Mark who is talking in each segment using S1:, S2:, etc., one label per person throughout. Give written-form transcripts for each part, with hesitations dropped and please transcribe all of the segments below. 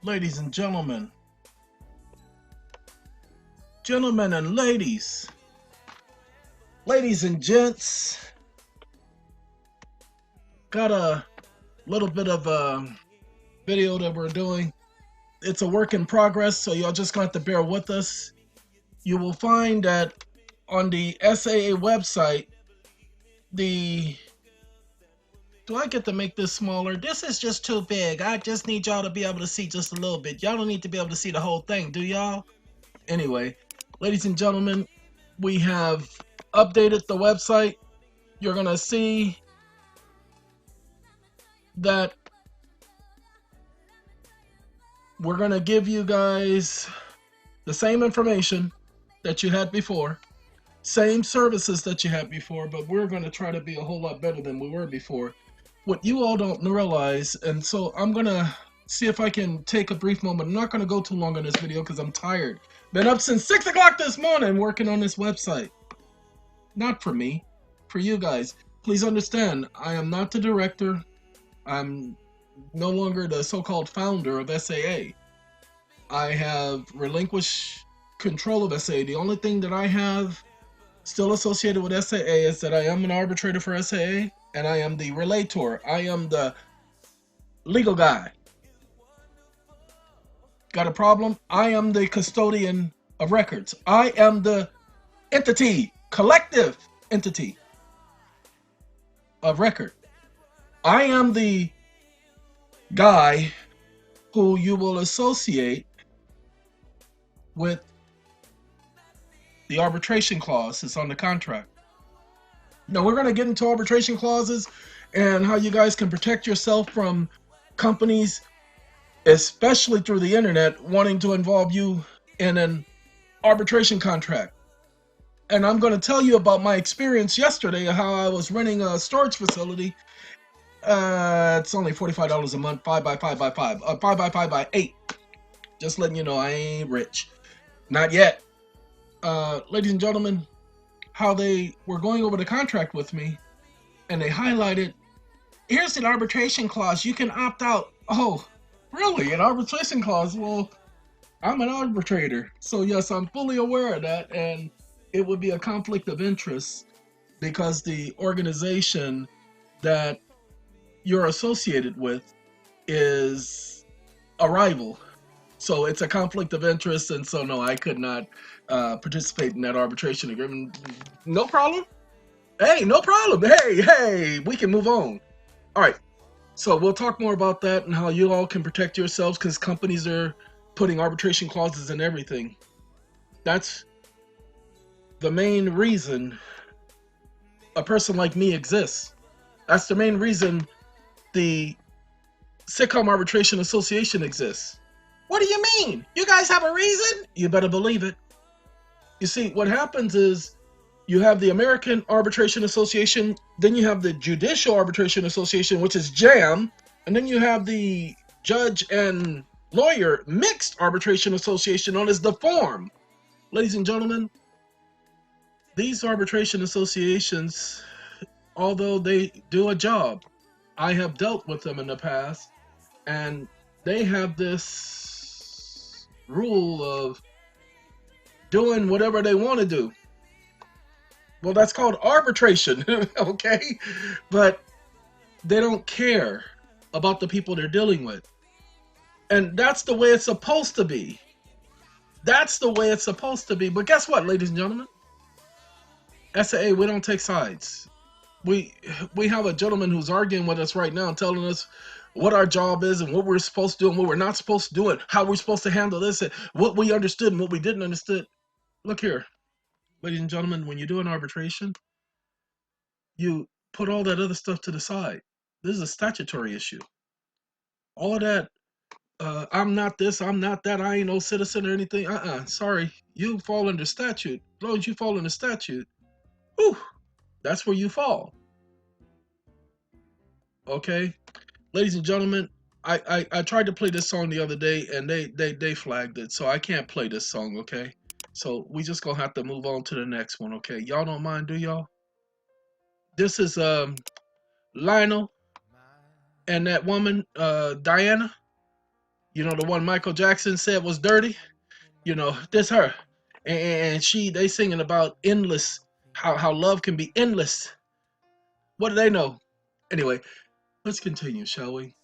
S1: Ladies and gentlemen and ladies and gents, got a little bit of a video that we're doing. It's a work in progress, so y'all just got to bear with us. You will find that on the SAA website, do I get to make this smaller? This is just too big. I just need y'all to be able to see just a little bit. Y'all don't need to be able to see the whole thing, do y'all? Anyway, ladies and gentlemen, we have updated the website. You're gonna see that we're gonna give you guys the same information that you had before, same services that you had before, but we're gonna try to be a whole lot better than we were before. What you all don't realize, and so I'm gonna see if I can take a brief moment. I'm not gonna go too long on this video because I'm tired. Been up since 6 o'clock this morning working on this website. Not for me, for you guys. Please understand, I am not the director. I'm no longer the so-called founder of SAA. I have relinquished control of SAA. The only thing that I have still associated with SAA is that I am an arbitrator for SAA, and I am the relator. I am the legal guy. Got a problem? I am the custodian of records. I am the entity, collective entity of record. I am the guy who you will associate with the arbitration clause that's on the contract. Now we're going to get into arbitration clauses and how you guys can protect yourself from companies, especially through the internet, wanting to involve you in an arbitration contract. And I'm going to tell you about my experience yesterday, how I was renting a storage facility. It's only $45 a month, 5 by 5 by 5, 5 by 5 by 8. Just letting you know, I ain't rich. Not yet. Ladies and gentlemen, how they were going over the contract with me, and they highlighted, here's an arbitration clause, you can opt out. Oh, really? An arbitration clause? Well, I'm an arbitrator. So yes, I'm fully aware of that, and it would be a conflict of interest because the organization that you're associated with is a rival. So it's a conflict of interest, and so no, I could not participate in that arbitration agreement. No problem. Hey, no problem. Hey, we can move on. All right. So we'll talk more about that and how you all can protect yourselves because companies are putting arbitration clauses in everything. That's the main reason a person like me exists. That's the main reason the SATCOMM Arbitration Association exists. What do you mean? You guys have a reason? You better believe it. You see, what happens is you have the American Arbitration Association, then you have the Judicial Arbitration Association, which is JAM, and then you have the Judge and Lawyer Mixed Arbitration Association, known as the FORM. Ladies and gentlemen, these arbitration associations, although they do a job, I have dealt with them in the past, and they have this rule of doing whatever they want to do. Well, that's called arbitration, okay? But they don't care about the people they're dealing with. And that's the way it's supposed to be. That's the way it's supposed to be. But guess what, ladies and gentlemen? SAA, we don't take sides. We have a gentleman who's arguing with us right now, telling us what our job is and what we're supposed to do and what we're not supposed to do and how we're supposed to handle this and what we understood and what we didn't understand. Look here, ladies and gentlemen, when you do an arbitration, you put all that other stuff to the side. This is a statutory issue. All of that, I'm not this, I'm not that, I ain't no citizen or anything. Sorry, you fall under statute. As long as you fall under statute, whew, that's where you fall. Okay, ladies and gentlemen, I tried to play this song the other day and they flagged it, so I can't play this song. Okay, so we just gonna have to move on to the next one. Okay, y'all don't mind, do y'all? This is Lionel and that woman Diana. You know, the one Michael Jackson said was dirty. You know, this her, and they singing about endless, how love can be endless. What do they know? Anyway, let's continue, shall we,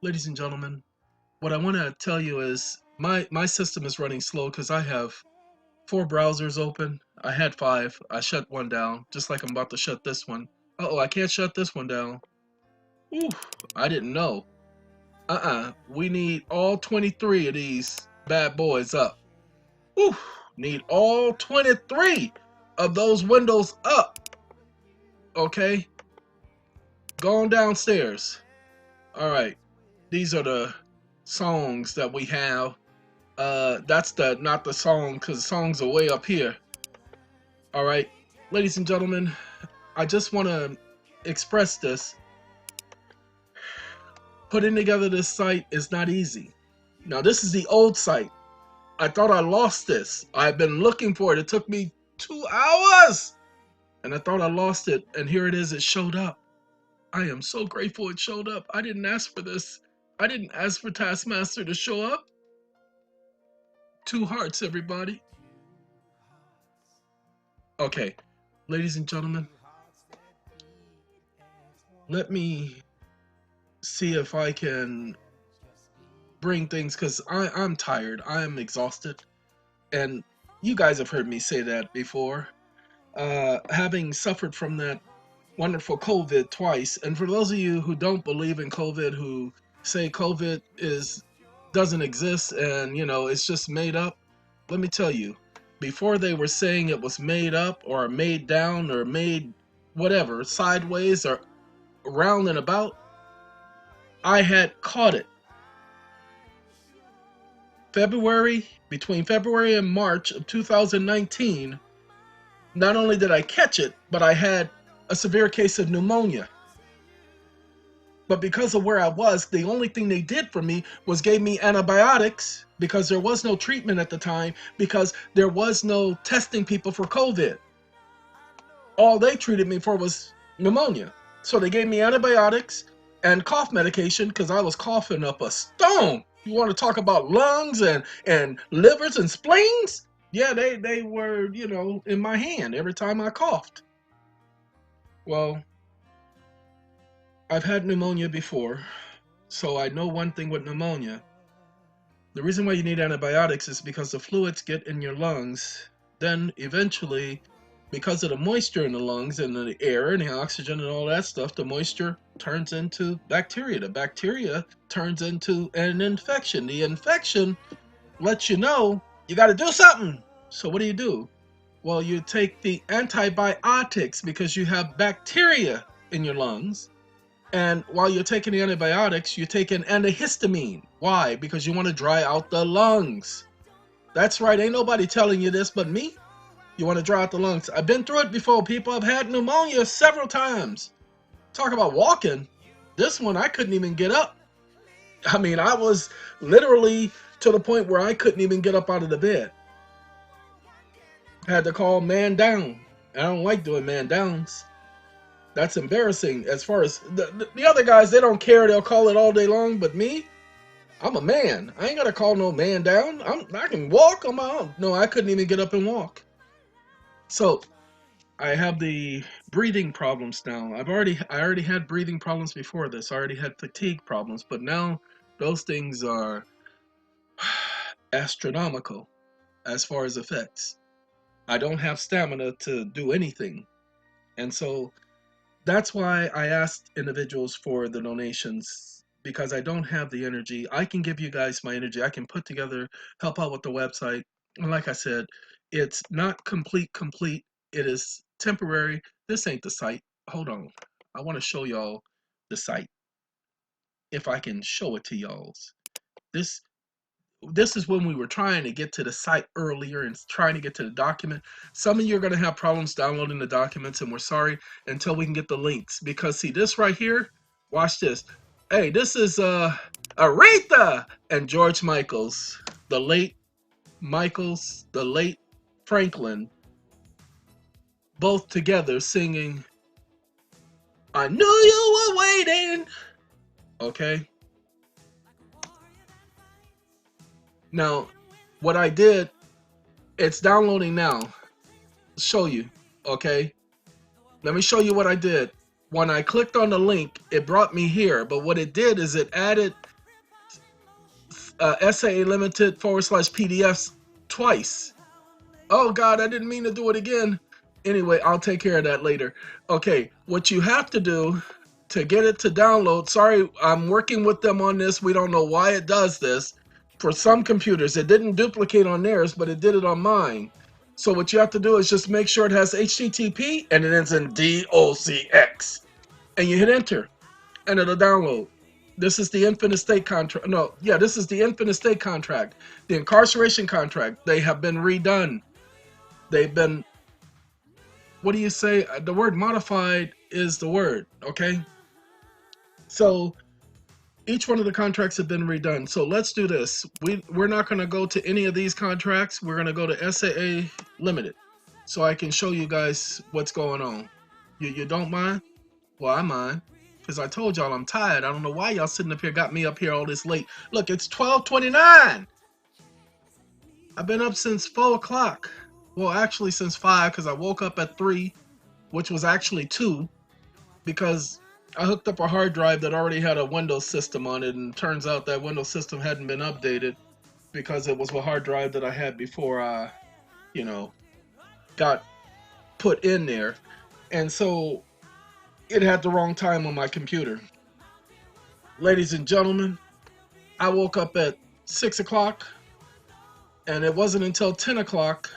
S1: ladies and gentlemen? What I want to tell you is my system is running slow because I have 4 browsers open. I had 5. I shut one down, just like I'm about to shut this one. Uh-oh, I can't shut this one down. Ooh, I didn't know. We need all 23 of these bad boys up. Ooh, need all 23 of those windows up. Okay? Going downstairs. Alright. These are the songs that we have. That's not the song, because the songs are way up here. Alright. Ladies and gentlemen, I just want to express this. Putting together this site is not easy. Now, this is the old site. I thought I lost this. I've been looking for it. It took me 2 hours. And I thought I lost it. And here it is. It showed up. I am so grateful it showed up. I didn't ask for this. I didn't ask for Taskmaster to show up. 2 hearts, everybody. Okay. Ladies and gentlemen, let me see if I can bring things, because I'm tired. I am exhausted. And you guys have heard me say that before. Having suffered from that wonderful COVID twice, and for those of you who don't believe in COVID, who say COVID doesn't exist and, you know, it's just made up, let me tell you, before they were saying it was made up or made down or made whatever, sideways or round and about, I had caught it. Between February and March of 2019, not only did I catch it, but I had a severe case of pneumonia. But because of where I was, the only thing they did for me was gave me antibiotics, because there was no treatment at the time, because there was no testing people for COVID. All they treated me for was pneumonia. So they gave me antibiotics and cough medication because I was coughing up a stone. You want to talk about lungs and livers and spleens? Yeah, they were, you know, in my hand every time I coughed. Well, I've had pneumonia before, so I know one thing with pneumonia. The reason why you need antibiotics is because the fluids get in your lungs. Then eventually, because of the moisture in the lungs and the air and the oxygen and all that stuff, the moisture turns into bacteria. The bacteria turns into an infection. The infection lets you know you got to do something. So what do? Well, you take the antibiotics because you have bacteria in your lungs. And while you're taking the antibiotics, you take an antihistamine. Why? Because you want to dry out the lungs. That's right. Ain't nobody telling you this but me. You want to dry out the lungs. I've been through it before, people. I've had pneumonia several times. Talk about walking. This one, I couldn't even get up. I mean, I was literally to the point where I couldn't even get up out of the bed. Had to call man down. I don't like doing man downs. That's embarrassing. As far as the other guys, they don't care. They'll call it all day long. But me, I'm a man. I ain't got to call no man down. I can walk on my own. No, I couldn't even get up and walk. So I have the breathing problems now. I already had breathing problems before this. I already had fatigue problems, but now those things are astronomical as far as effects. I don't have stamina to do anything. And so that's why I asked individuals for the donations, because I don't have the energy. I can give you guys my energy. I can put together, help out with the website. And like I said, it's not complete. It is temporary. This ain't the site. Hold on. I want to show y'all the site. If I can show it to y'all. This is when we were trying to get to the site earlier and trying to get to the document. Some of you are going to have problems downloading the documents, and we're sorry until we can get the links. Because see, this right here, watch this. Hey, this is Aretha and George Michaels, the late Michaels, the late Franklin, both together singing I Knew You Were Waiting. Okay? Now, what I did, it's downloading now. Show you, okay? Let me show you what I did. When I clicked on the link, it brought me here, but what it did is it added SAA limited / PDFs twice. Oh God, I didn't mean to do it again. Anyway, I'll take care of that later. Okay, what you have to do to get it to download, sorry, I'm working with them on this. We don't know why it does this. For some computers, it didn't duplicate on theirs, but it did it on mine. So what you have to do is just make sure it has HTTP and it ends in DOCX. And you hit enter and it'll download. This is the infinite state contract. No, yeah, this is the infinite state contract. The incarceration contract. They have been redone. They've been, what do you say? The word modified is the word, okay? So each one of the contracts have been redone. So let's do this. We're not going to go to any of these contracts. We're going to go to SAA Limited so I can show you guys what's going on. You don't mind? Well, I mind. Because I told y'all I'm tired. I don't know why y'all sitting up here, got me up here all this late. Look, it's 12:29. I've been up since 4 o'clock. Well, actually since 5 because I woke up at 3, which was actually 2, because I hooked up a hard drive that already had a Windows system on it, and it turns out that Windows system hadn't been updated because it was a hard drive that I had before I, you know, got put in there. And so it had the wrong time on my computer. Ladies and gentlemen, I woke up at 6 o'clock, and it wasn't until 10 o'clock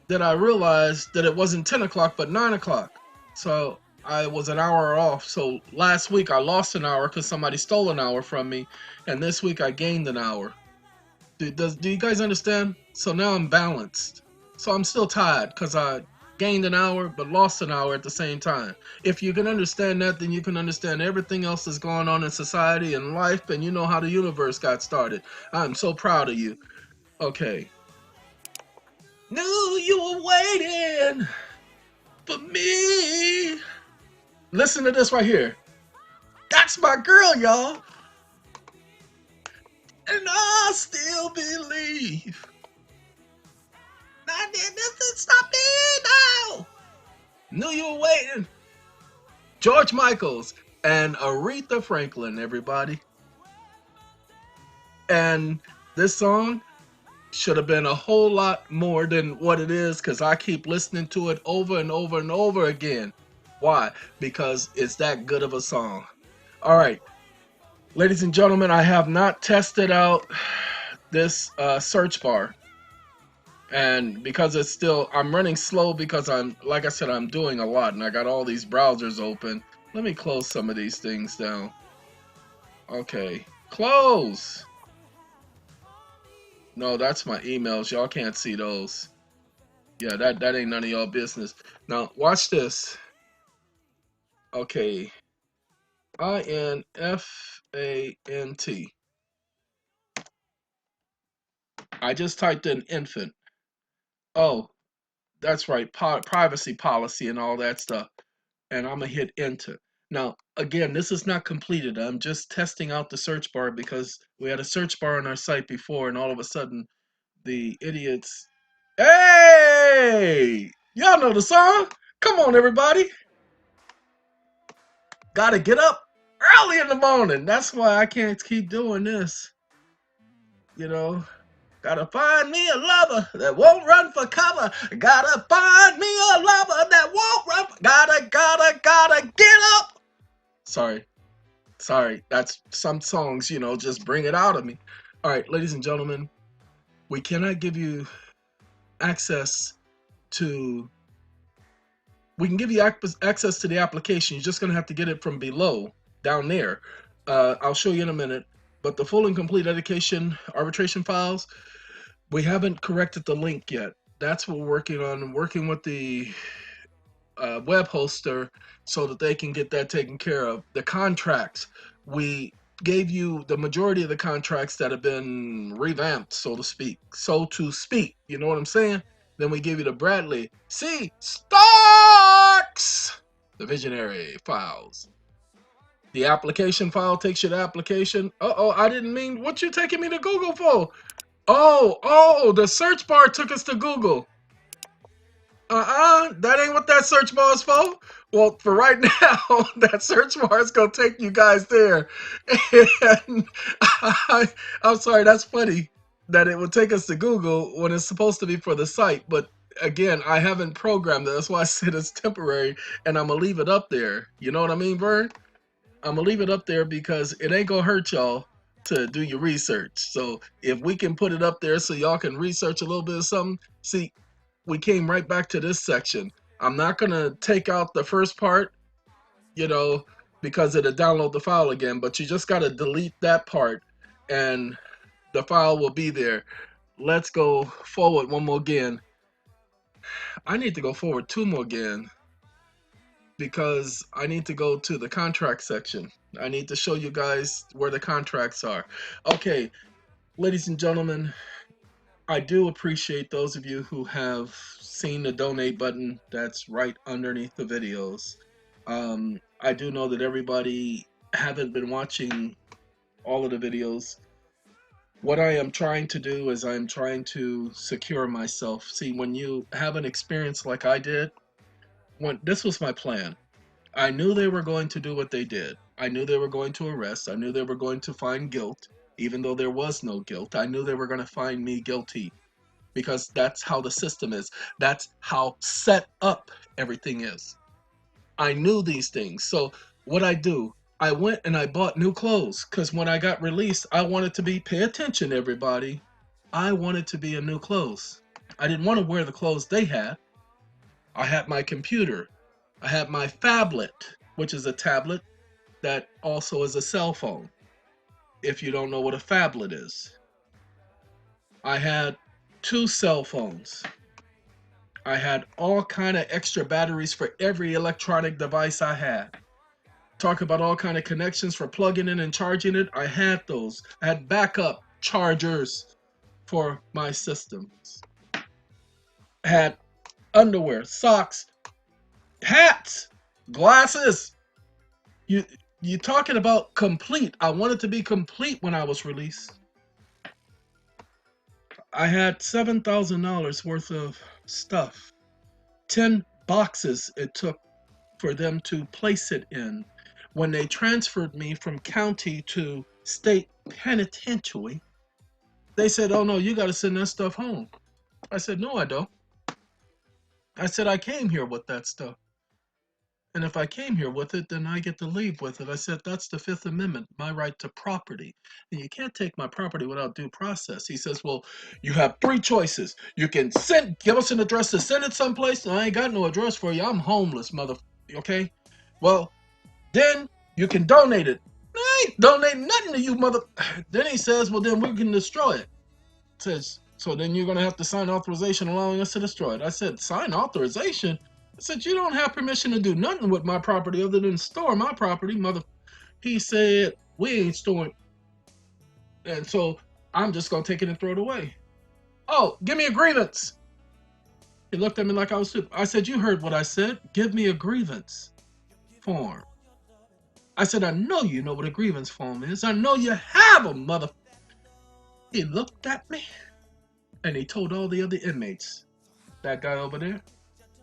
S1: that I realized that it wasn't 10 o'clock but 9 o'clock. So I was an hour off. So last week I lost an hour because somebody stole an hour from me, and this week I gained an hour. Do you guys understand? So now I'm balanced. So I'm still tired because I gained an hour but lost an hour at the same time. If you can understand that, then you can understand everything else that's going on in society and life, and you know how the universe got started. I'm so proud of you. Okay. Knew you were waiting for me. Listen to this right here. That's my girl, y'all. And I still believe. Stop me now. Knew you were waiting. George Michaels and Aretha Franklin, everybody. And this song should have been a whole lot more than what it is because I keep listening to it over and over and over again. Why? Because it's that good of a song. All right, ladies and gentlemen, I have not tested out this search bar. And because it's still, I'm running slow because like I said, I'm doing a lot and I got all these browsers open. Let me close some of these things down. Okay, close. No, that's my emails. Y'all can't see those. Yeah, that ain't none of y'all business. Now, watch this. Okay. INFANT. I just typed in infant. Oh, that's right. Privacy policy and all that stuff. And I'm going to hit enter. Now, again, this is not completed. I'm just testing out the search bar because we had a search bar on our site before, and all of a sudden, the idiots. Hey! Y'all know the song? Come on, everybody. Gotta get up early in the morning. That's why I can't keep doing this. You know, gotta find me a lover that won't run for cover. Gotta find me a lover that won't run. Gotta get up. Sorry. That's some songs, you know, just bring it out of me. All right, ladies and gentlemen, we cannot give you access to. We can give you access to the application. You're just going to have to get it from below, down there. I'll show you in a minute. But the full and complete education arbitration files, we haven't corrected the link yet. That's what we're working on, working with the web hoster so that they can get that taken care of. The contracts, we gave you the majority of the contracts that have been revamped, so to speak. You know what I'm saying? Then we give you the Bradley C. Starks, the visionary files. The application file takes you to application. Uh-oh, I didn't mean, what you taking me to Google for? Oh, the search bar took us to Google. That ain't what that search bar is for. Well, for right now, that search bar is gonna take you guys there. And I'm sorry, that's funny that it would take us to Google when it's supposed to be for the site. But again, I haven't programmed it. That's why I said it's temporary, and I'm gonna leave it up there. You know what I mean, Vern? I'm gonna leave it up there because it ain't gonna hurt y'all to do your research. So if we can put it up there so y'all can research a little bit of something, see, we came right back to this section. I'm not gonna take out the first part, you know, because it'll download the file again, but you just gotta delete that part and the file will be there. Let's go forward one more again. I need to go forward two more again because I need to go to the contract section. I need to show you guys where the contracts are. Okay, ladies and gentlemen, I do appreciate those of you who have seen the donate button that's right underneath the videos. I do know that everybody haven't been watching all of the videos. What I am trying to do is I'm trying to secure myself. See, when you have an experience like I did, this was my plan. I knew they were going to do what they did. I knew they were going to arrest. I knew they were going to find guilt, even though there was no guilt. I knew they were going to find me guilty because that's how the system is. That's how set up everything is. I knew these things. So what I do, I went and I bought new clothes because when I got released, I wanted to be, pay attention everybody, I wanted to be in new clothes. I didn't want to wear the clothes they had. I had my computer. I had my phablet, which is a tablet that also is a cell phone, if you don't know what a phablet is. I had 2 cell phones. I had all kind of extra batteries for every electronic device I had. Talk about all kind of connections for plugging in and charging it. I had those. I had backup chargers for my systems. I had underwear, socks, hats, glasses. You talking about complete. I wanted to be complete when I was released. I had $7,000 worth of stuff. 10 boxes it took for them to place it in. When they transferred me from county to state penitentiary, they said, oh no, you got to send that stuff home. I said, no, I don't. I said, I came here with that stuff. And if I came here with it, then I get to leave with it. I said, that's the Fifth Amendment, my right to property. And you can't take my property without due process. He says, well, you have 3 choices. You can give us an address to send it someplace. And I ain't got no address for you. I'm homeless, okay? Well, then you can donate it. I ain't donating nothing to you, mother. Then he says, well, then we can destroy it. Says, so then you're going to have to sign authorization allowing us to destroy it. I said, sign authorization? I said, you don't have permission to do nothing with my property other than store my property, mother. He said, we ain't storing. And so I'm just going to take it and throw it away. Oh, give me a grievance. He looked at me like I was stupid. I said, you heard what I said. Give me a grievance form. I said, I know you know what a grievance form is. I know you have a mother. He looked at me and he told all the other inmates, that guy over there,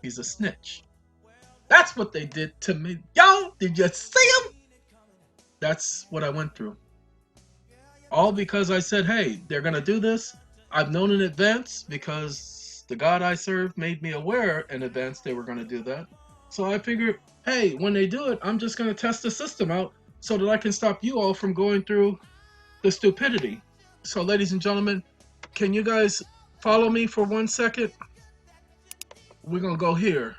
S1: he's a snitch. That's what they did to me. Y'all, did you see him? That's what I went through. All because I said, hey, they're going to do this. I've known in advance because the God I serve made me aware in advance they were going to do that. So I figured, hey, when they do it, I'm just going to test the system out so that I can stop you all from going through the stupidity. So, ladies and gentlemen, can you guys follow me for 1 second? We're going to go here.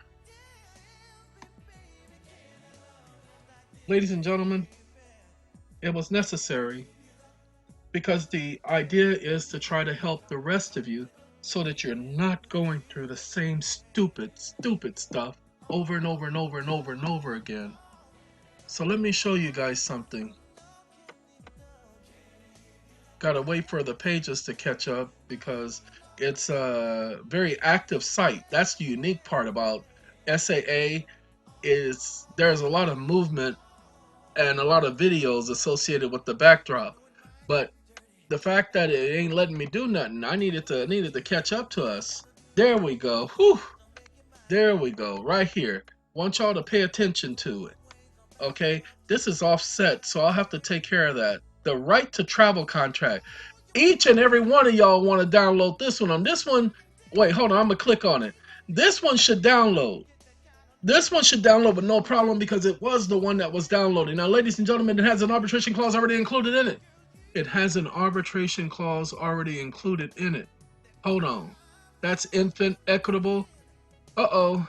S1: Ladies and gentlemen, it was necessary because the idea is to try to help the rest of you so that you're not going through the same stupid stuff over and over and over and over and over again. So let me show you guys something. Gotta wait for the pages to catch up because it's a very active site. That's the unique part about SAA is there's a lot of movement and a lot of videos associated with the backdrop. But the fact that it ain't letting me do nothing, I needed to catch up to us. There we go. Whew. There we go. Right here. Want y'all to pay attention to it. Okay, this is offset, so I'll have to take care of that. The right to travel contract. Each and every one of y'all want to download this one. On this one, wait, hold on, I'm gonna click on it. This one should download. This one should download with no problem because it was the one that was downloading. Now, ladies and gentlemen, it has an arbitration clause already included in it. It has an arbitration clause already included in it. Hold on. That's infant equitable. Uh-oh.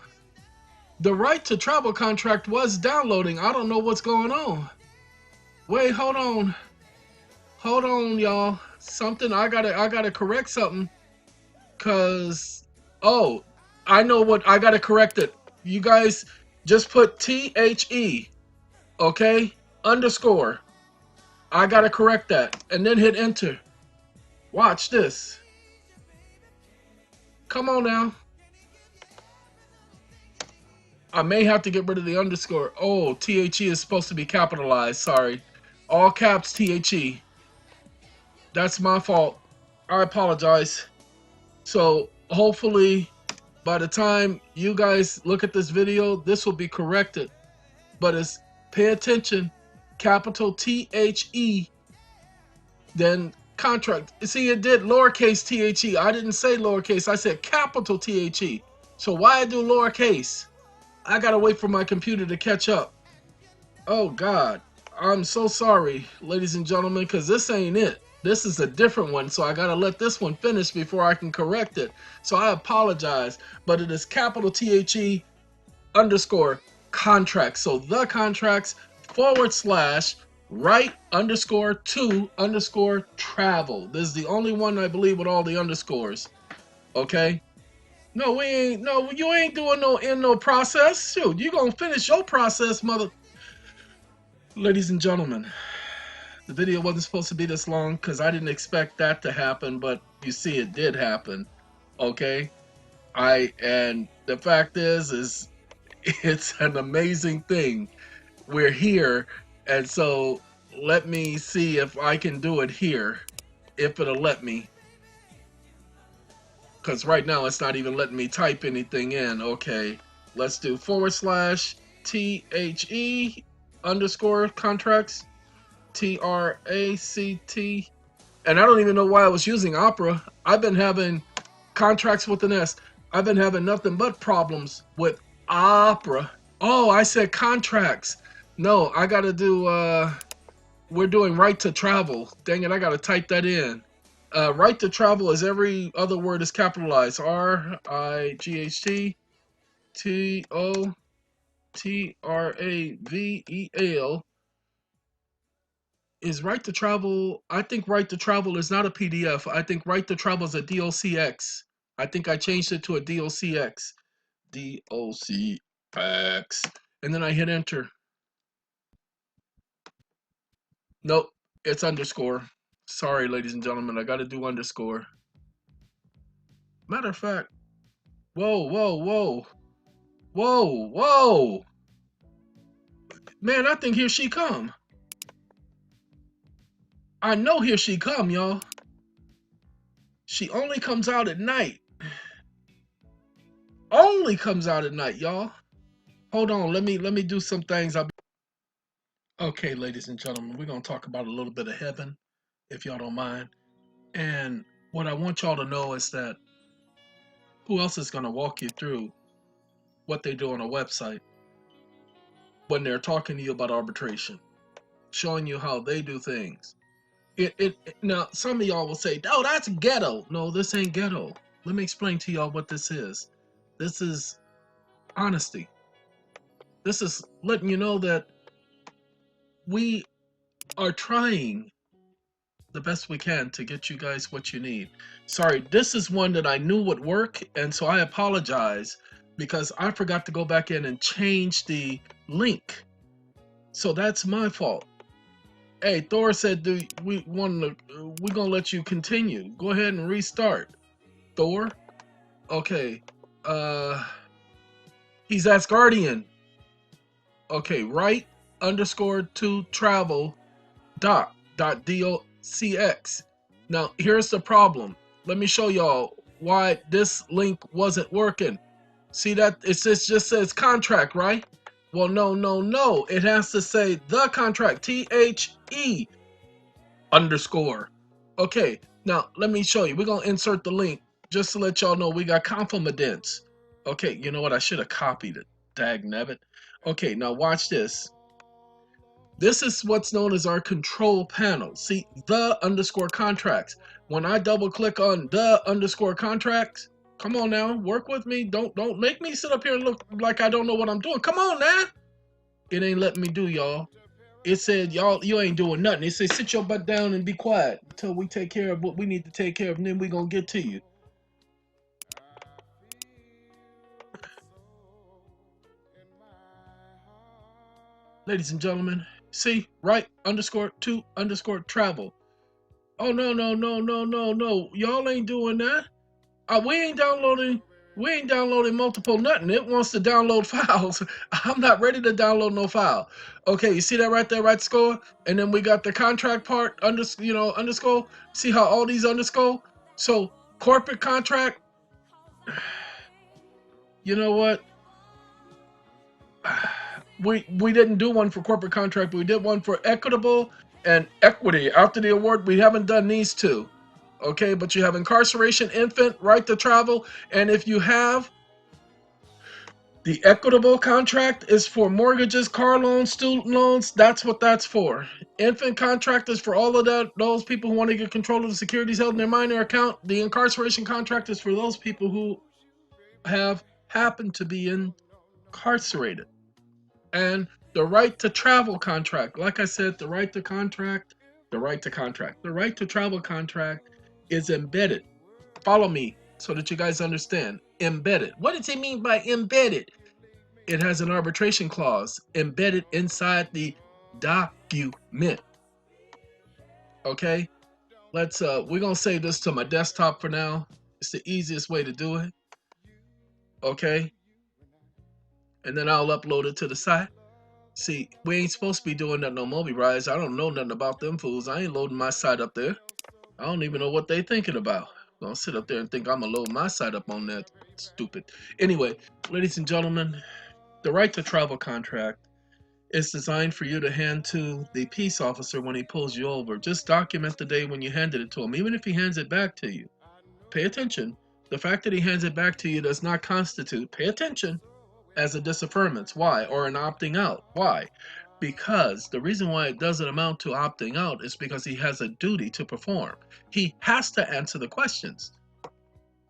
S1: The right to travel contract was downloading. I don't know what's going on. Wait, hold on. Hold on, y'all. Something I gotta correct something. Cause I know what I gotta correct it. You guys just put THE, okay? Underscore. I gotta correct that. And then hit enter. Watch this. Come on now. I may have to get rid of the underscore. Oh, THE is supposed to be capitalized. Sorry. All caps THE. That's my fault. I apologize. So hopefully by the time you guys look at this video, this will be corrected. But it's pay attention. Capital THE. Then contract. See, it did lowercase THE. I didn't say lowercase. I said capital THE. So why I do lowercase? I gotta wait for my computer to catch up. Oh God, I'm so sorry, ladies and gentlemen, because this ain't it. This is a different one, so I gotta let this one finish before I can correct it. So I apologize, but it is capital THE underscore contract. So the contracts / right underscore to underscore travel. This is the only one I believe with all the underscores. Okay. No, we ain't. No, you ain't doing no process. Shoot, you gonna finish your process, mother. Ladies and gentlemen, the video wasn't supposed to be this long because I didn't expect that to happen, but you see, it did happen. Okay, and the fact is it's an amazing thing. We're here, and so let me see if I can do it here, if it'll let me. Because right now it's not even letting me type anything in. Okay, let's do / THE underscore contracts TRACT. And I don't even know why I was using Opera. I've been having contracts with an S. I've been having nothing but problems with Opera. Oh, I said contracts. No, I gotta do we're doing right to travel. Dang it, I gotta type that in. Right to travel is every other word is capitalized. RIGHT TOTRAVEL is right to travel. I think right to travel is not a PDF. I think right to travel is a DOCX. I think I changed it to a DOCX. DOCX. And then I hit enter. Nope, it's underscore. Sorry, ladies and gentlemen, I gotta do underscore. Matter of fact, whoa. Man, I think here she come. I know here she come, y'all. She only comes out at night. Only comes out at night, y'all. Hold on, let me do some things. Okay, ladies and gentlemen, we're gonna talk about a little bit of heaven, if y'all don't mind. And what I want y'all to know is that who else is gonna walk you through what they do on a website when they're talking to you about arbitration, showing you how they do things. Now, some of y'all will say, oh, that's ghetto. No, this ain't ghetto. Let me explain to y'all what this is. This is honesty. This is letting you know that we are trying the best we can to get you guys what you need. Sorry, this is one that I knew would work, and so I apologize because I forgot to go back in and change the link. So that's my fault. Hey, Thor said, we're gonna let you continue. Go ahead and restart. Thor? Okay. He's Asgardian. Okay, right underscore to travel dot DOCX. Now, here's the problem. Let me show y'all why this link wasn't working. See that it just says contract, right? Well, no. It has to say the contract, THE _. Okay, now let me show you. We're going to insert the link just to let y'all know we got confidence. Okay, you know what? I should have copied it. Dagnabbit. Okay, now watch this. This is what's known as our control panel. See, the _ contracts. When I double click on the _ contracts, come on now, work with me. Don't make me sit up here and look like I don't know what I'm doing. Come on now. It ain't letting me do, y'all. It said, y'all, you ain't doing nothing. It said, sit your butt down and be quiet until we take care of what we need to take care of, and then we gonna get to you. Ladies and gentlemen, see, right _to _ travel. Oh, no. Y'all ain't doing that. We ain't downloading multiple nothing. It wants to download files. I'm not ready to download no file. Okay, you see that right there, right score? And then we got the contract part, _. See how all these _? So corporate contract, you know what? We didn't do one for corporate contract, but we did one for equitable and equity. After the award, we haven't done these two. Okay, but you have incarceration, infant, right to travel, and if you have the equitable contract is for mortgages, car loans, student loans. That's what that's for. Infant contract is for all of those people who want to get control of the securities held in their minor account. The incarceration contract is for those people who have happened to be incarcerated. And the right to travel contract, like I said, the right to travel contract is embedded. Follow me so that you guys understand. Embedded. What does it mean by embedded? It has an arbitration clause embedded inside the document. Okay? We're gonna save this to my desktop for now. It's the easiest way to do it. Okay? And then I'll upload it to the site. See, we ain't supposed to be doing that no Moby Rise. I don't know nothing about them fools. I ain't loading my site up there. I don't even know what they thinking about. Don't sit up there and think I'm gonna load my site up on that. Stupid. Anyway, ladies and gentlemen, the right to travel contract is designed for you to hand to the peace officer when he pulls you over. Just document the day when you handed it to him, even if he hands it back to you. Pay attention. The fact that he hands it back to you does not constitute, pay attention, as a disaffirmance. Why? Or an opting out. Why? Because the reason why it doesn't amount to opting out is because he has a duty to perform. He has to answer the questions.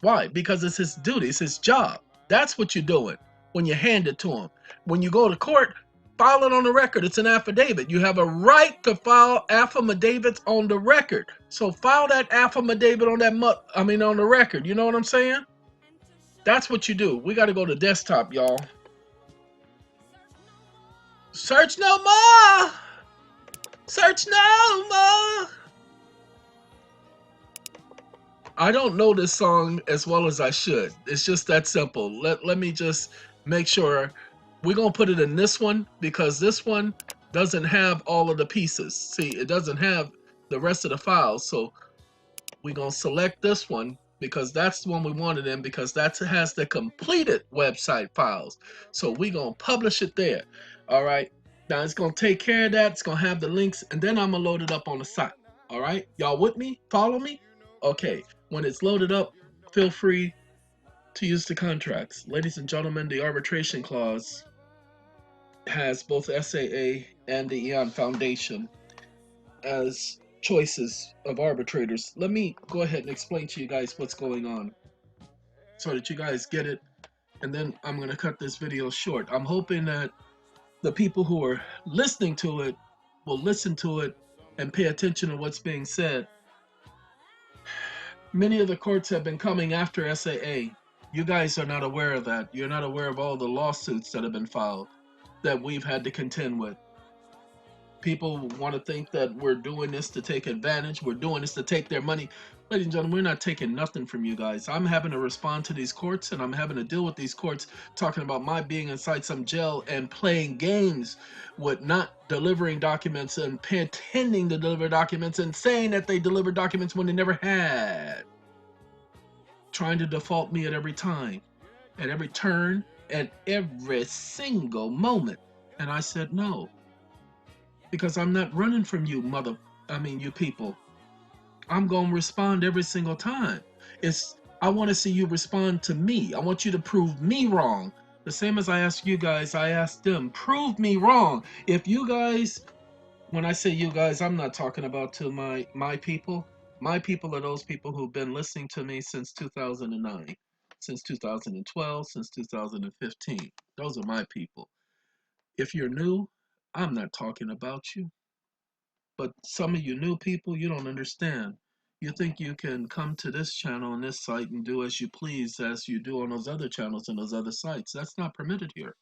S1: Why? Because it's his duty, it's his job. That's what you're doing when you hand it to him. When you go to court, file it on the record. It's an affidavit. You have a right to file affidavits on the record. So file that affidavit on on the record. You know what I'm saying? That's what you do. We got to go to desktop, y'all. Search no more. Search no more. I don't know this song as well as I should. It's just that simple. Let me just make sure. We're going to put it in this one because this one doesn't have all of the pieces. See, it doesn't have the rest of the files. So we're going to select this one because that's the one we wanted in, because that has the completed website files. So we're going to publish it there. All right. Now it's going to take care of that. It's going to have the links, and then I'm going to load it up on the site. All right. Y'all with me? Follow me? Okay. When it's loaded up, feel free to use the contracts. Ladies and gentlemen, the arbitration clause has both SAA and the EEON Foundation as choices of arbitrators. Let me go ahead and explain to you guys what's going on so that you guys get it, and then I'm going to cut this video short. I'm hoping that the people who are listening to it will listen to it and pay attention to what's being said. Many of the courts have been coming after SAA. You guys are not aware of that. You're not aware of all the lawsuits that have been filed that we've had to contend with. People want to think that we're doing this to take advantage. We're doing this to take their money. Ladies and gentlemen, we're not taking nothing from you guys. I'm having to respond to these courts, and I'm having to deal with these courts talking about my being inside some jail and playing games with not delivering documents and pretending to deliver documents and saying that they delivered documents when they never had. Trying to default me at every time, at every turn, at every single moment. And I said no. Because I'm not running from you, you people. I'm going to respond every single time. I want to see you respond to me. I want you to prove me wrong. The same as I ask you guys, I ask them, prove me wrong. If you guys, when I say you guys, I'm not talking about to my people. My people are those people who've been listening to me since 2009, since 2012, since 2015. Those are my people. If you're new, I'm not talking about you. But some of you new people, you don't understand. You think you can come to this channel and this site and do as you please as you do on those other channels and those other sites. That's not permitted here.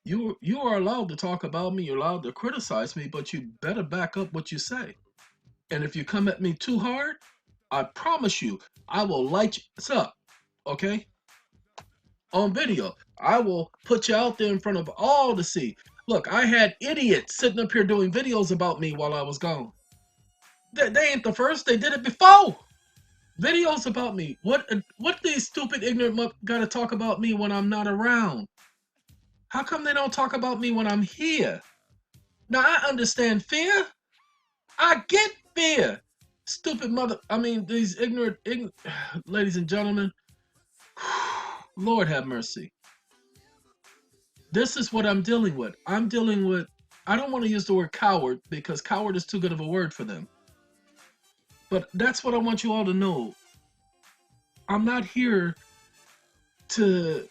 S1: You are allowed to talk about me, you're allowed to criticize me, but you better back up what you say. And if you come at me too hard, I promise you, I will light you up, okay? On video. I will put you out there in front of all to see. Look, I had idiots sitting up here doing videos about me while I was gone. They ain't the first. They did it before. Videos about me. What these stupid ignorant gotta talk about me when I'm not around? How come they don't talk about me when I'm here? Now I understand fear. I get fear. Stupid these ignorant ladies and gentlemen. Lord have mercy. This is what I'm dealing with. I don't want to use the word coward because coward is too good of a word for them. But that's what I want you all to know. I'm not here to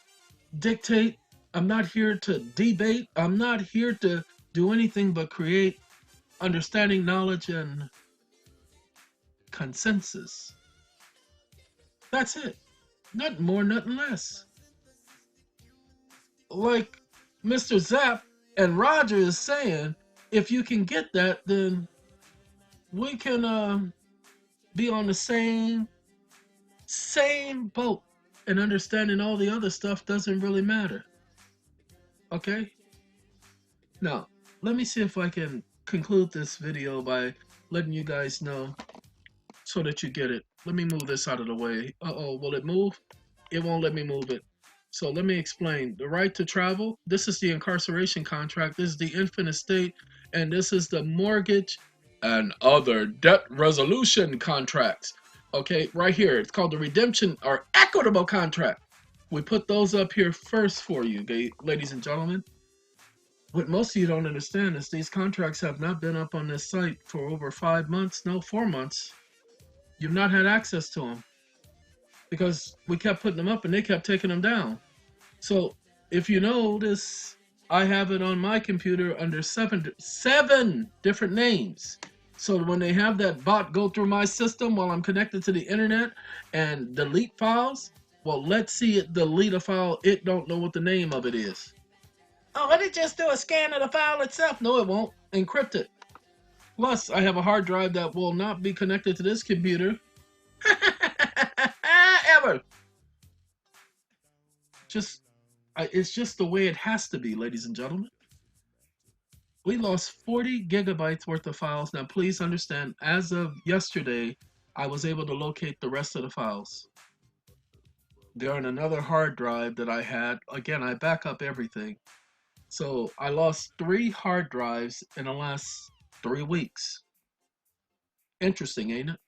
S1: dictate. I'm not here to debate. I'm not here to do anything but create understanding, knowledge, and consensus. That's it. Nothing more, nothing less. Like Mr. Zapp and Roger is saying, if you can get that, then we can be on the same boat, and understanding all the other stuff doesn't really matter. Okay? Now, let me see if I can conclude this video by letting you guys know so that you get it. Let me move this out of the way. Uh-oh, will it move? It won't let me move it. So let me explain. The right to travel, this is the incarceration contract, this is the infant estate, and this is the mortgage and other debt resolution contracts. Okay, right here. It's called the redemption or equitable contract. We put those up here first for you, ladies and gentlemen. What most of you don't understand is these contracts have not been up on this site for over 5 months, no, 4 months. You've not had access to them because we kept putting them up and they kept taking them down. So if you notice, I have it on my computer under seven different names. So when they have that bot go through my system while I'm connected to the internet and delete files, well, let's see it delete a file. It don't know what the name of it is. Oh, let it just do a scan of the file itself. No, it won't. Encrypt it. Plus, I have a hard drive that will not be connected to this computer ever. It's just the way it has to be, ladies and gentlemen. We lost 40 gigabytes worth of files. Now, please understand, as of yesterday, I was able to locate the rest of the files. They're on another hard drive that I had. Again, I back up everything. So I lost 3 hard drives in the last 3 weeks. Interesting, ain't it?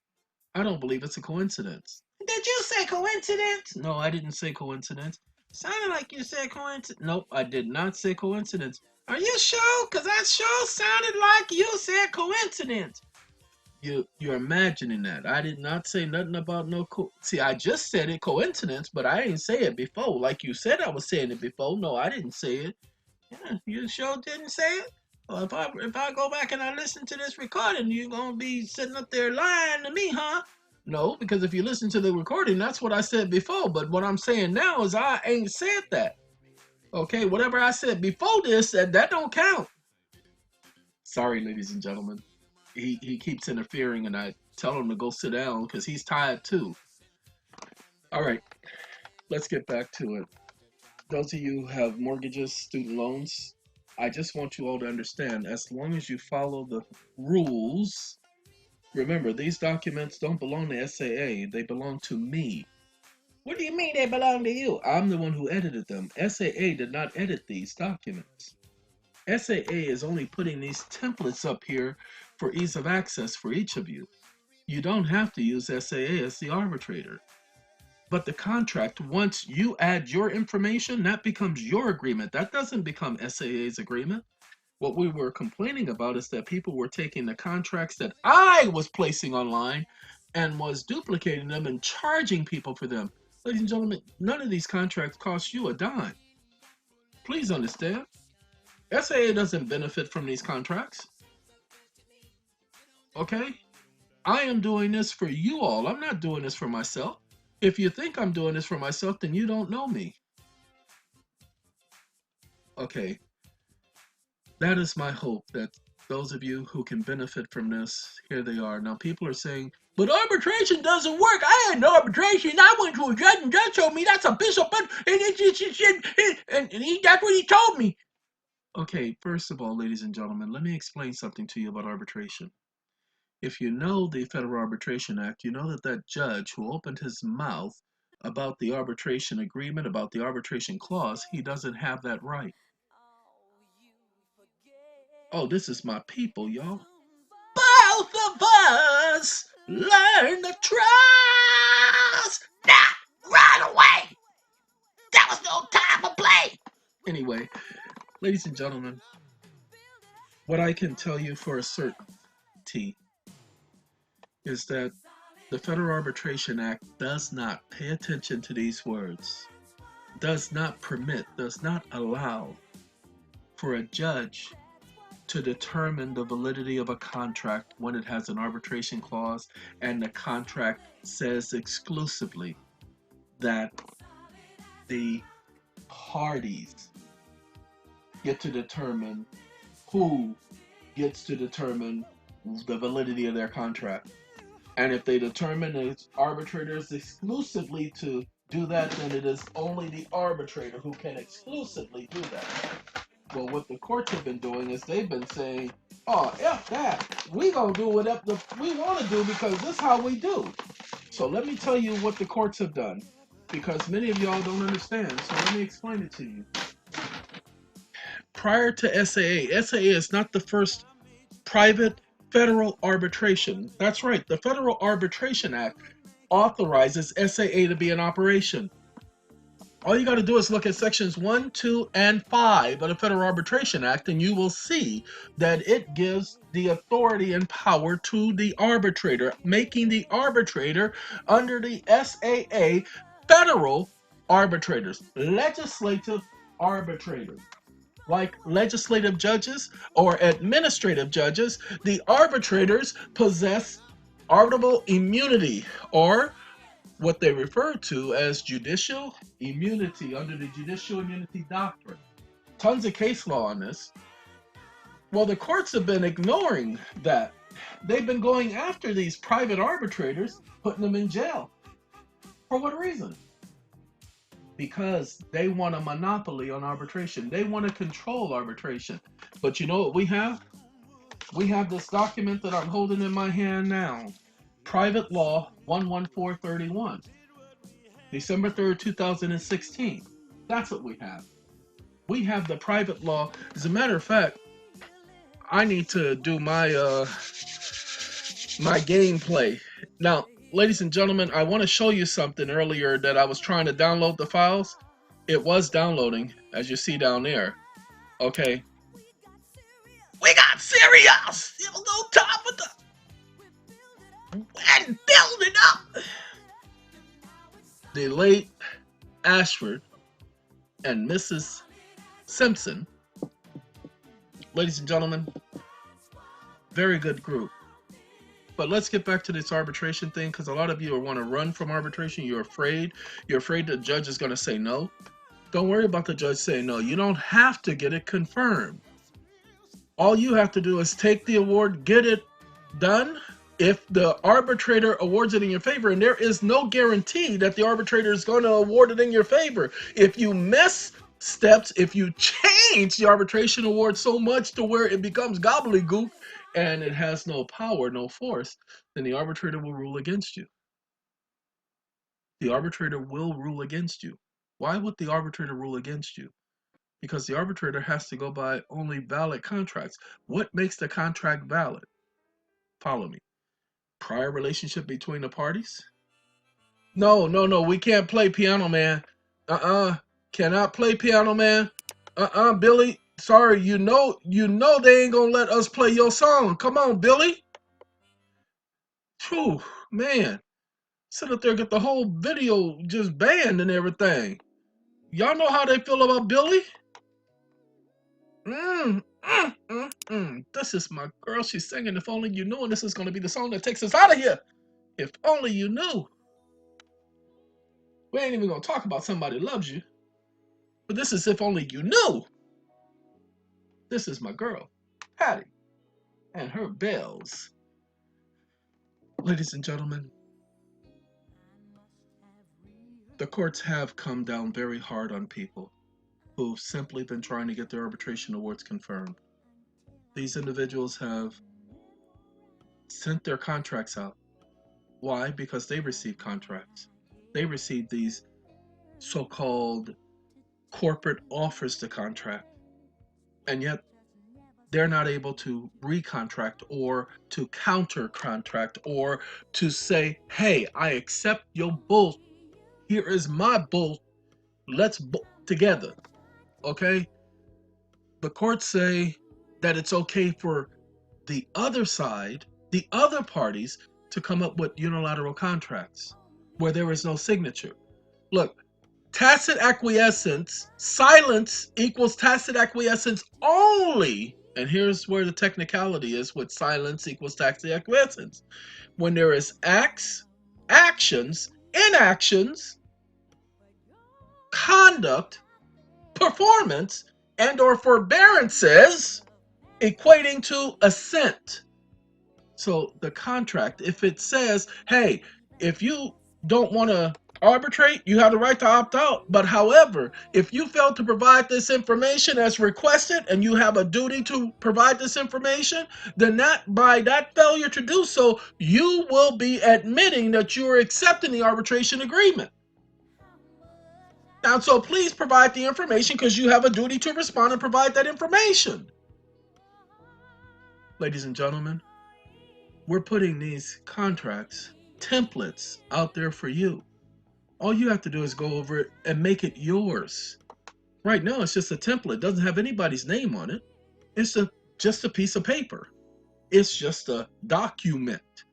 S1: I don't believe it's a coincidence. Did you say coincidence? No, I didn't say coincidence. Sounded like you said coincidence. Nope, I did not say coincidence. Are you sure? Because that sure sounded like you said coincidence. You're imagining that. I did not say nothing about no See, I just said it coincidence, but I didn't say it before. Like you said I was saying it before. No, I didn't say it. Yeah, you sure didn't say it? Well, if I go back and I listen to this recording, you're going to be sitting up there lying to me, huh? No, because if you listen to the recording, that's what I said before. But what I'm saying now is I ain't said that. Okay, whatever I said before this, that don't count. Sorry, ladies and gentlemen. He keeps interfering, and I tell him to go sit down because he's tired too. All right, let's get back to it. Those of you who have mortgages, student loans, I just want you all to understand, as long as you follow the rules, remember, these documents don't belong to SAA, they belong to me. What do you mean they belong to you? I'm the one who edited them. SAA did not edit these documents. SAA is only putting these templates up here for ease of access for each of you. You don't have to use SAA as the arbitrator. But the contract, once you add your information, that becomes your agreement. That doesn't become SAA's agreement. What we were complaining about is that people were taking the contracts that I was placing online and was duplicating them and charging people for them. Ladies and gentlemen, none of these contracts cost you a dime. Please understand. SAA doesn't benefit from these contracts. Okay? I am doing this for you all. I'm not doing this for myself. If you think I'm doing this for myself, then you don't know me. Okay. That is my hope, that those of you who can benefit from this, here they are. Now, people are saying, but arbitration doesn't work. I had no arbitration. I went to a judge, and judge told me that's a piece of fun. And that's what he told me. Okay, first of all, ladies and gentlemen, let me explain something to you about arbitration. If you know the Federal Arbitration Act, you know that that judge who opened his mouth about the arbitration agreement, about the arbitration clause, he doesn't have that right. Oh, this is my people, y'all. Both of us learn to trust, not run away. That was no time for play. Anyway, ladies and gentlemen, what I can tell you for a certainty is that the Federal Arbitration Act does not pay attention to these words, does not permit, does not allow for a judge to determine the validity of a contract when it has an arbitration clause and the contract says exclusively that the parties get to determine who gets to determine the validity of their contract. And if they determine it's arbitrators exclusively to do that, then it is only the arbitrator who can exclusively do that. Well, what the courts have been doing is they've been saying, oh, F that. We gonna do whatever we want to do because this is how we do. So let me tell you what the courts have done, because many of y'all don't understand. So let me explain it to you. Prior to SAA, SAA is not the first private federal arbitration. That's right. The Federal Arbitration Act authorizes SAA to be in operation. All you got to do is look at sections 1, 2, and 5 of the Federal Arbitration Act, and you will see that it gives the authority and power to the arbitrator, making the arbitrator under the SAA federal arbitrators, legislative arbitrators. Like legislative judges or administrative judges, the arbitrators possess arbitrable immunity, or what they refer to as judicial immunity under the judicial immunity doctrine. Tons of case law on this. Well, the courts have been ignoring that. They've been going after these private arbitrators, putting them in jail. For what reason? Because they want a monopoly on arbitration. They want to control arbitration. But you know what we have? We have this document that I'm holding in my hand now. Private Law 11431. December 3rd, 2016. That's what we have. We have the private law. As a matter of fact, I need to do my my gameplay. Now, ladies and gentlemen, I want to show you something earlier that I was trying to download the files. It was downloading, as you see down there. Okay. We got serious! It was no time for the... And build it up! The late Ashford and Mrs. Simpson, ladies and gentlemen, very good group. But let's get back to this arbitration thing, because a lot of you want to run from arbitration. You're afraid the judge is going to say no. Don't worry about the judge saying no. You don't have to get it confirmed. All you have to do is take the award, get it done. If the arbitrator awards it in your favor, and there is no guarantee that the arbitrator is going to award it in your favor. If you miss steps, if you change the arbitration award so much to where it becomes gobbledygook and it has no power, no force, then the arbitrator will rule against you. The arbitrator will rule against you. Why would the arbitrator rule against you? Because the arbitrator has to go by only valid contracts. What makes the contract valid? Follow me. Prior relationship between the parties? No, no, no. We can't play Piano Man. Cannot play Piano Man. Billy. Sorry, you know they ain't gonna let us play your song. Come on, Billy. Phew, man. Sit up there, get the whole video just banned and everything. Y'all know how they feel about Billy? This is my girl. She's singing If Only You Knew, and this is going to be the song that takes us out of here. If only you knew. We ain't even going to talk about somebody who loves you. But this is If Only You Knew. This is my girl, Patty, and her bells. Ladies and gentlemen, the courts have come down very hard on people who've simply been trying to get their arbitration awards confirmed. These individuals have sent their contracts out. Why? Because they received contracts. They received these so-called corporate offers to contract. And yet they're not able to recontract or to counter contract or to say, hey, I accept your bull. Here is my bull. Let's bull together. Okay? The courts say that it's okay for the other side, the other parties, to come up with unilateral contracts where there is no signature. Look, tacit acquiescence, silence equals tacit acquiescence only, and here's where the technicality is with silence equals tacit acquiescence. When there is acts, actions, inactions, conduct, performance, and or forbearances equating to assent. So the contract, if it says, hey, if you don't want to arbitrate, you have the right to opt out. But however, if you fail to provide this information as requested and you have a duty to provide this information, then by that failure to do so, you will be admitting that you are accepting the arbitration agreement. Now, so please provide the information because you have a duty to respond and provide that information. Ladies and gentlemen, we're putting these contracts, templates out there for you. All you have to do is go over it and make it yours. Right now, it's just a template. It doesn't have anybody's name on it. It's just a piece of paper. It's just a document.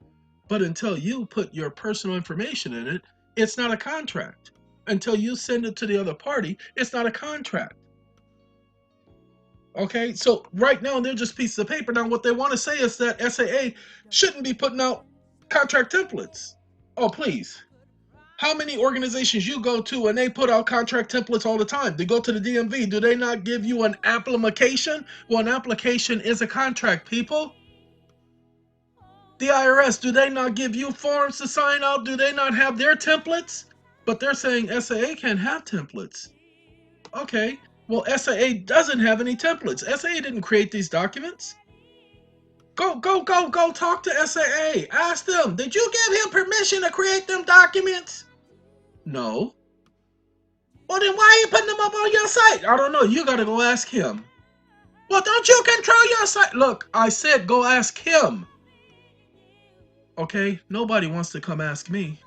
S1: But until you put your personal information in it, it's not a contract. Until you send it to the other party, it's not a contract. Okay, so right now they're just pieces of paper. Now what they want to say is that SAA shouldn't be putting out contract templates. Oh, please. How many organizations you go to and they put out contract templates all the time? They go to the DMV. Do they not give you an application? Well, an application is a contract, people. The IRS, do they not give you forms to sign out? Do they not have their templates? But they're saying SAA can't have templates. Okay. Well, SAA doesn't have any templates. SAA didn't create these documents. Go talk to SAA. Ask them, did you give him permission to create them documents? No. Well, then why are you putting them up on your site? I don't know. You got to go ask him. Well, don't you control your site? Look, I said go ask him. Okay? Nobody wants to come ask me.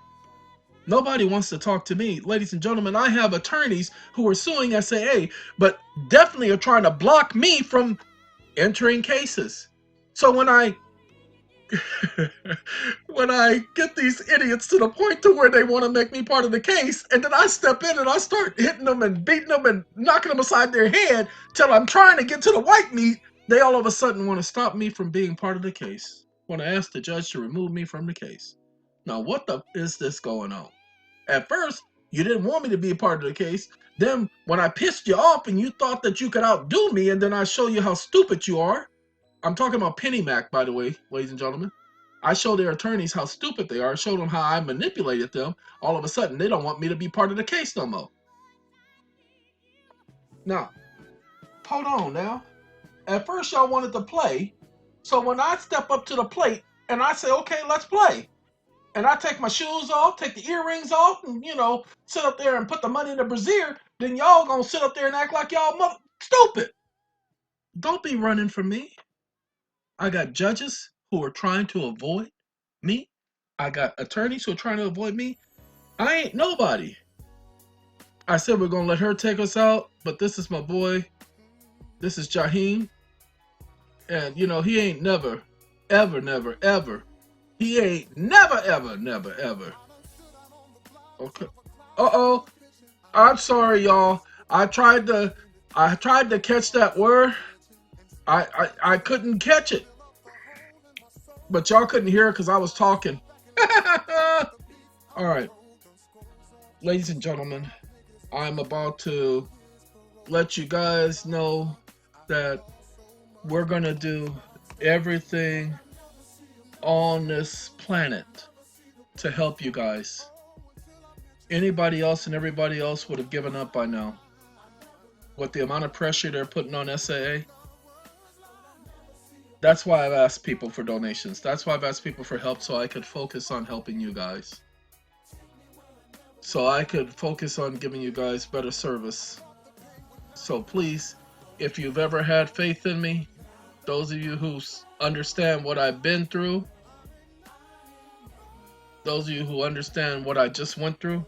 S1: Nobody wants to talk to me. Ladies and gentlemen, I have attorneys who are suing SAA, but definitely are trying to block me from entering cases. So when I get these idiots to the point to where they want to make me part of the case, and then I step in and I start hitting them and beating them and knocking them aside their head till I'm trying to get to the white meat, they all of a sudden want to stop me from being part of the case. Want to ask the judge to remove me from the case. Now, what the is this going on? At first, you didn't want me to be a part of the case. Then, when I pissed you off and you thought that you could outdo me, and then I show you how stupid you are, I'm talking about PennyMac, by the way, ladies and gentlemen. I show their attorneys how stupid they are. I show them how I manipulated them. All of a sudden, they don't want me to be part of the case no more. Now, hold on now. At first, y'all wanted to play. So when I step up to the plate and I say, okay, let's play. And I take my shoes off, take the earrings off, and, sit up there and put the money in the brassiere, then y'all gonna sit up there and act like y'all stupid. Don't be running from me. I got judges who are trying to avoid me. I got attorneys who are trying to avoid me. I ain't nobody. I said we're gonna let her take us out, but this is my boy. This is Jaheim. And he ain't never, ever, never, ever. He ain't never, ever, never, ever. Okay. Uh-oh. I'm sorry, y'all. I tried to catch that word. I couldn't catch it. But y'all couldn't hear it because I was talking. All right. Ladies and gentlemen, I'm about to let you guys know that we're going to do everything on this planet to help you guys. Anybody else and everybody else would have given up by now. With the amount of pressure they're putting on SAA. That's why I've asked people for donations. That's why I've asked people for help, so I could focus on helping you guys. So I could focus on giving you guys better service. So please, if you've ever had faith in me, those of you who understand what I've been through, those of you who understand what I just went through,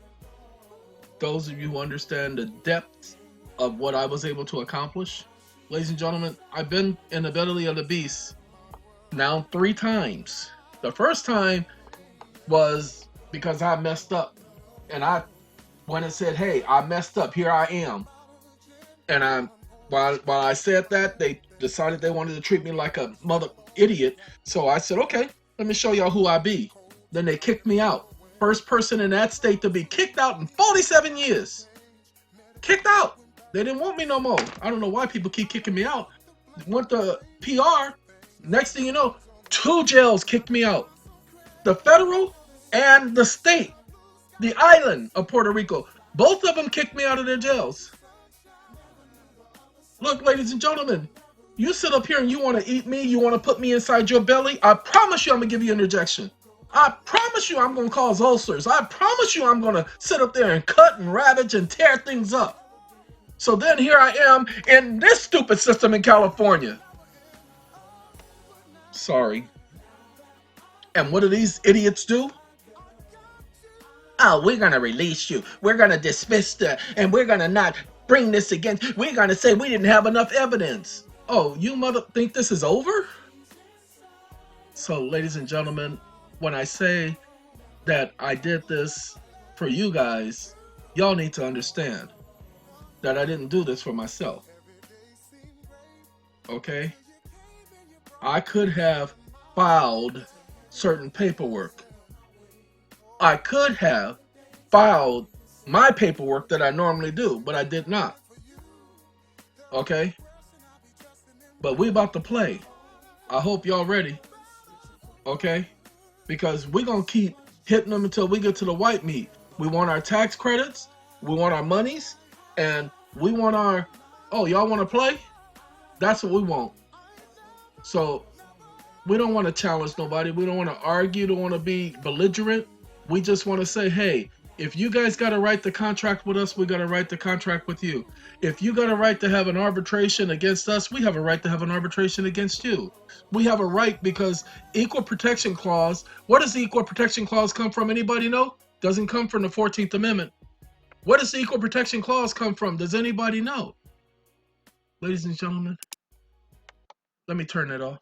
S1: those of you who understand the depth of what I was able to accomplish, ladies and gentlemen, I've been in the belly of the beast now 3 times. The first time was because I messed up. And I went and said, hey, I messed up. Here I am. And while I said that, they decided they wanted to treat me like a mother idiot. So I said, okay, let me show y'all who I be. Then they kicked me out. First person in that state to be kicked out in 47 years. Kicked out. They didn't want me no more. I don't know why people keep kicking me out. Went to PR. Next thing you know, 2 jails kicked me out. The federal and the state. The island of Puerto Rico. Both of them kicked me out of their jails. Look, ladies and gentlemen, you sit up here and you want to eat me, you want to put me inside your belly, I promise you I'm going to give you an injection. I promise you I'm going to cause ulcers. I promise you I'm going to sit up there and cut and ravage and tear things up. So then here I am in this stupid system in California. Sorry. And what do these idiots do? Oh, we're going to release you. We're going to dismiss and we're going to not bring this again. We're going to say we didn't have enough evidence. Oh, you mother think this is over? So, ladies and gentlemen, when I say that I did this for you guys, y'all need to understand that I didn't do this for myself. Okay? I could have filed certain paperwork. I could have filed my paperwork that I normally do, but I did not. Okay? But we about to play. I hope y'all ready. Okay? Because we're going to keep hitting them until we get to the white meat. We want our tax credits. We want our monies. And we want our... Oh, y'all want to play? That's what we want. So, we don't want to challenge nobody. We don't want to argue. Don't want to be belligerent. We just want to say, hey, if you guys got to write the contract with us, we got to write the contract with you. If you got a right to have an arbitration against us, we have a right to have an arbitration against you. We have a right because equal protection clause, where does the equal protection clause come from? Anybody know? Doesn't come from the 14th Amendment. Where does the equal protection clause come from? Does anybody know? Ladies and gentlemen, let me turn that off.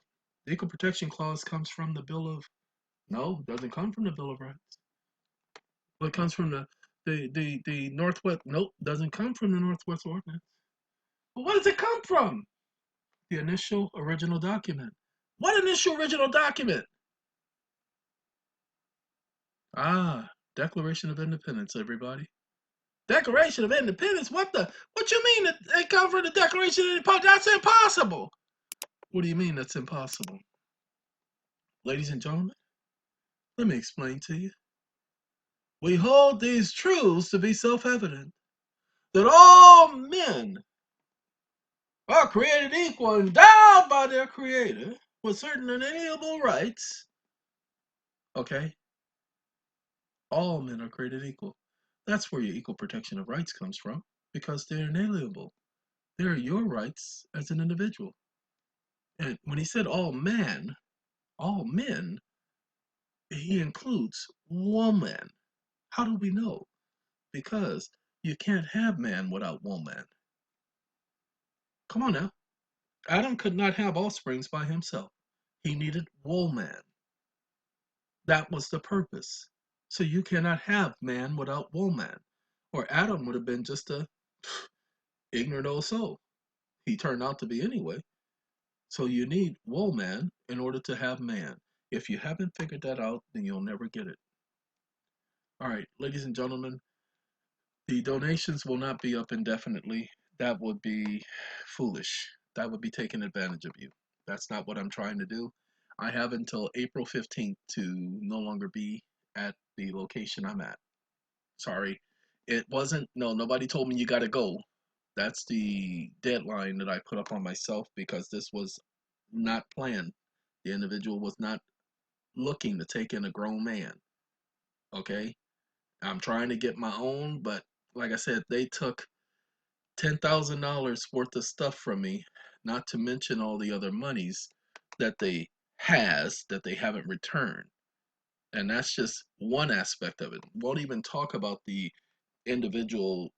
S1: The equal protection clause comes from the Bill of... No, it doesn't come from the Bill of Rights. Well, it comes from the Northwest. Nope, doesn't come from the Northwest Ordinance. Well, where does it come from? The initial original document. What initial original document? Ah, Declaration of Independence, everybody. Declaration of Independence? What you mean it come from the Declaration of Independence? That's impossible. What do you mean that's impossible? Ladies and gentlemen, let me explain to you. We hold these truths to be self-evident, that all men are created equal, endowed by their Creator with certain inalienable rights. Okay? All men are created equal. That's where your equal protection of rights comes from, because they're inalienable. They're your rights as an individual. And when he said all men, he includes woman. How do we know? Because you can't have man without woman. Come on now. Adam could not have offsprings by himself. He needed woman. That was the purpose. So you cannot have man without woman. Or Adam would have been just a ignorant old soul. He turned out to be anyway. So you need woman in order to have man. If you haven't figured that out, then you'll never get it. All right, ladies and gentlemen, the donations will not be up indefinitely. That would be foolish. That would be taking advantage of you. That's not what I'm trying to do. I have until April 15th to no longer be at the location I'm at. Sorry. It wasn't, no, nobody told me you got to go. That's the deadline that I put up on myself because this was not planned. The individual was not looking to take in a grown man. Okay? I'm trying to get my own, but like I said, they took $10,000 worth of stuff from me, not to mention all the other monies that they haven't returned. And that's just one aspect of it. Won't even talk about the individual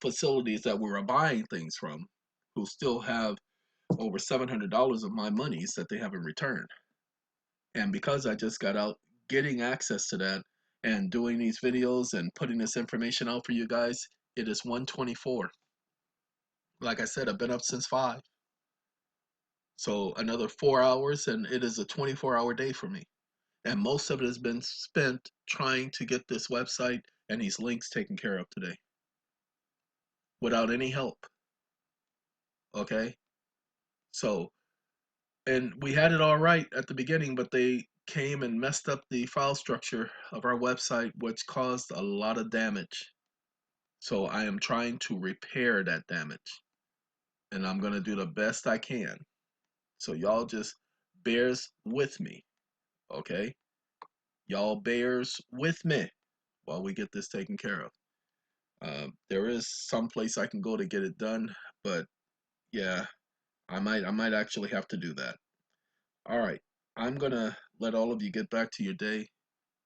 S1: facilities that we were buying things from who still have over $700 of my monies that they haven't returned. And because I just got out getting access to that and doing these videos and putting this information out for you guys, it is 1:24. Like I said, I've been up since 5. So another 4 hours and it is a 24-hour day for me. And most of it has been spent trying to get this website and these links taken care of today without any help. Okay? So, and we had it all right at the beginning, but they came and messed up the file structure of our website, which caused a lot of damage. So I am trying to repair that damage. And I'm going to do the best I can. So y'all just bears with me. Okay? Y'all bears with me while we get this taken care of. There is some place I can go to get it done, but yeah, I might actually have to do that. All right, I'm gonna let all of you get back to your day,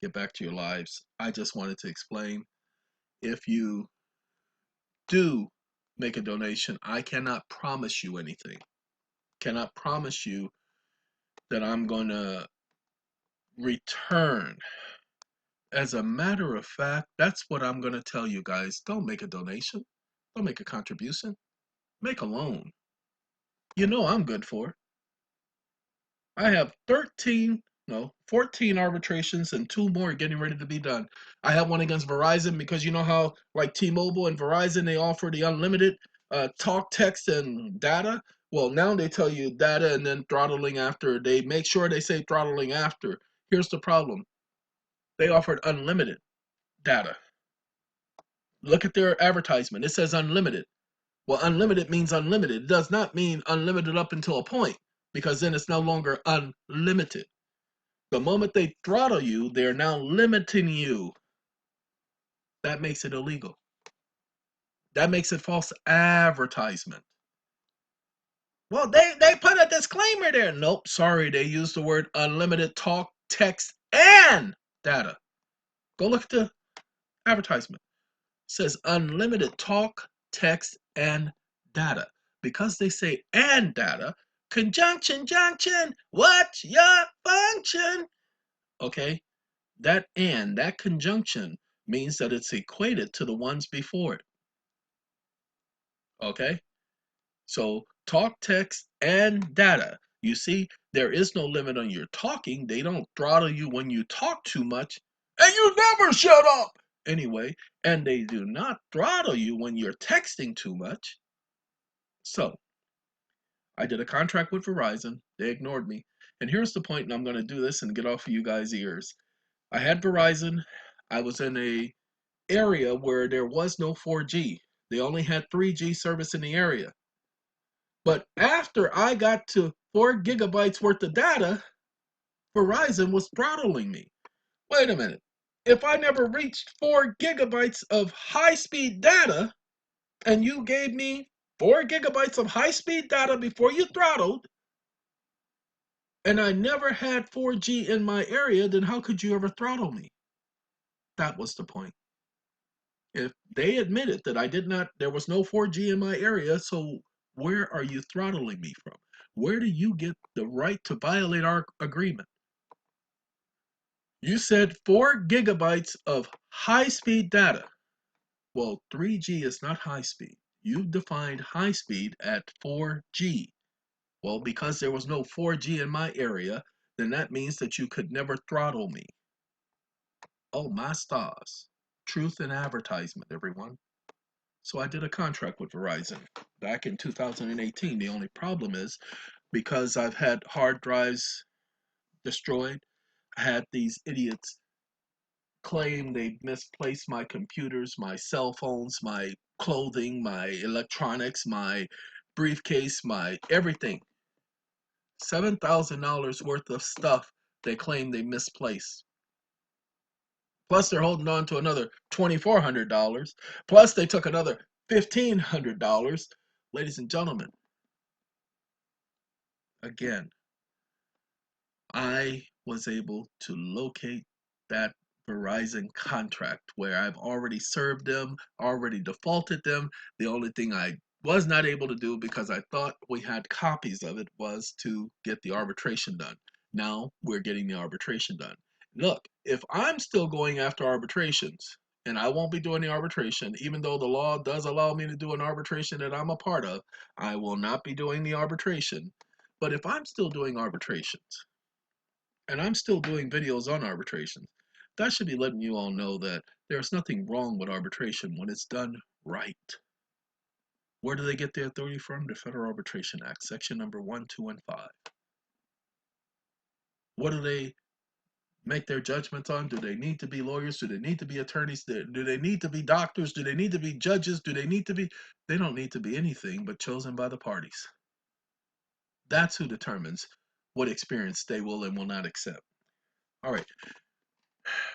S1: get back to your lives. I just wanted to explain, if you do make a donation, I cannot promise you anything. Cannot promise you that I'm gonna return. As a matter of fact, that's what I'm gonna tell you guys. Don't make a donation. Don't make a contribution. Make a loan. You know I'm good for it. I have 14 arbitrations and 2 more getting ready to be done. I have one against Verizon because you know how, like T-Mobile and Verizon, they offer the unlimited talk, text, and data. Well, now they tell you data and then throttling after. They make sure they say throttling after. Here's the problem. They offered unlimited data. Look at their advertisement. It says unlimited. Well, unlimited means unlimited. It does not mean unlimited up until a point, because then it's no longer unlimited. The moment they throttle you, they're now limiting you. That makes it illegal. That makes it false advertisement. Well, they put a disclaimer there. Nope, sorry, they used the word unlimited talk, text, and data. Go look at the advertisement. It says unlimited talk, text, and data. Because they say and data, conjunction, junction, what's your function? Okay, that and, that conjunction means that it's equated to the ones before it. Okay, so talk, text, and data. You see, there is no limit on your talking. They don't throttle you when you talk too much, and you never shut up. Anyway, and they do not throttle you when you're texting too much. So, I did a contract with Verizon. They ignored me. And here's the point, and I'm going to do this and get off of you guys' ears. I had Verizon. I was in a area where there was no 4G. They only had 3G service in the area. But after I got to 4 gigabytes worth of data, Verizon was throttling me. Wait a minute. If I never reached 4 gigabytes of high speed data, and you gave me 4 gigabytes of high speed data before you throttled, and I never had 4G in my area, then how could you ever throttle me? That was the point. If they admitted that there was no 4G in my area, so where are you throttling me from? Where do you get the right to violate our agreement? You said 4 gigabytes of high speed data. Well, 3G is not high speed. You defined high speed at 4G. Well, because there was no 4G in my area, then that means that you could never throttle me. Oh, my stars. Truth in advertisement, everyone. So I did a contract with Verizon back in 2018. The only problem is because I've had hard drives destroyed, I had these idiots claim they misplaced my computers, my cell phones, my clothing, my electronics, my briefcase, my everything. $7,000 worth of stuff they claim they misplaced. Plus, they're holding on to another $2,400. Plus, they took another $1,500. Ladies and gentlemen, again, I was able to locate that Verizon contract where I've already served them, already defaulted them. The only thing I was not able to do because I thought we had copies of it was to get the arbitration done. Now we're getting the arbitration done. Look, if I'm still going after arbitrations, and I won't be doing the arbitration, even though the law does allow me to do an arbitration that I'm a part of, I will not be doing the arbitration. But if I'm still doing arbitrations, and I'm still doing videos on arbitration, that should be letting you all know that there's nothing wrong with arbitration when it's done right. Where do they get the authority from? The Federal Arbitration Act, section number 1, 2, and 5. What do they make their judgments on? Do they need to be lawyers? Do they need to be attorneys? Do they need to be doctors? Do they need to be judges? Do they need to be? They don't need to be anything but chosen by the parties. That's who determines what experience they will and will not accept. All right.